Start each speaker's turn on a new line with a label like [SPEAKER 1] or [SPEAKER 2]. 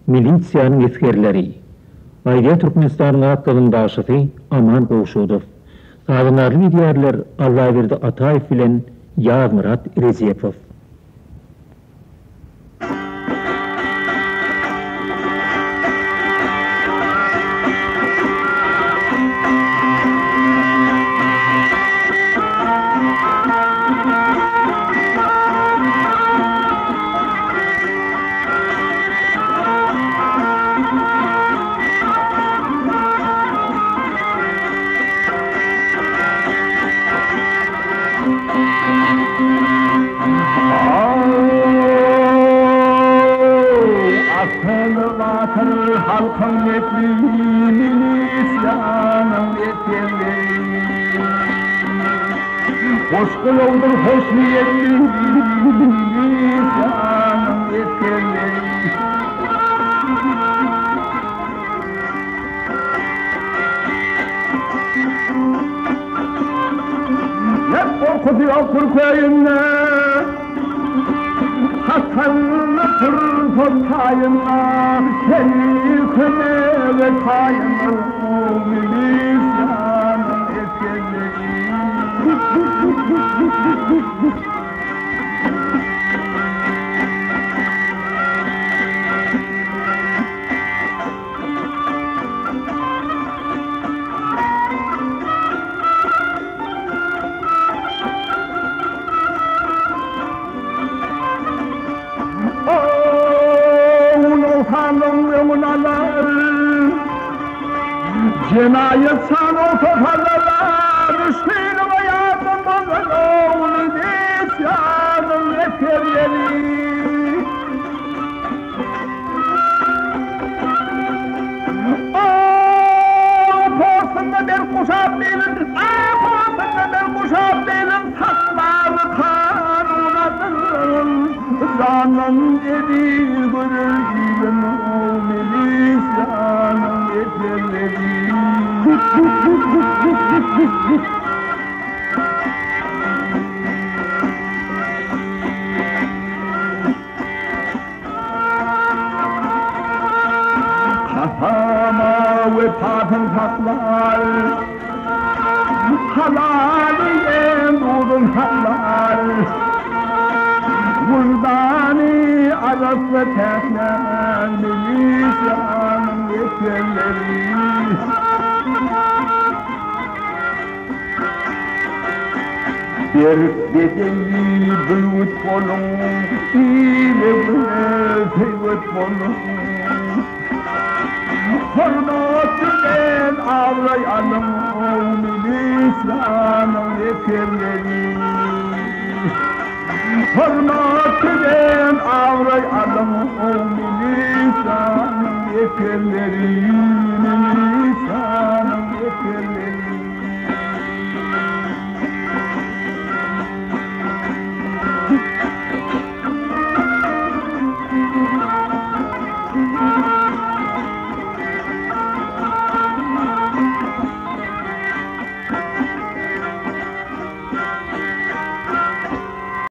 [SPEAKER 1] Milisiyanın eskerleri. Ayda Türkmenistan'ın hakkının daşıtı Aman Koğuşudov. Sağınarlı diyarlar Allaverdi Atayev bilen Yağ Murat Reziyepov.
[SPEAKER 2] Halkın etliğinin isyanın etkenleri hoş kılıldır hoş niyetliğinin isyanın etkenleri hep korkutuyor Türkiye'yle hatanlı tırtayınlar seni kıneve tayınlar o milisyanın eskerleri Cinayet sana toparlar, üstüne hayatın bozar oğlu isyanın yeterleri. Posunda bir kuşak değilim, posunda bir kuşak değilim, saklar kanunadır. Canın dediği görür gibim o milisyanın yeterleri. Kafama ve patın patlar halaliyen durun hallar Gurbani arası teknen milisyanın yeterleri Bir bedeyi büyüt bolun, ile büyüt bolun Hürmetüden avrayanım o milisyanın yeterleri Hürmetüden avrayanım o milisyanın yeterleri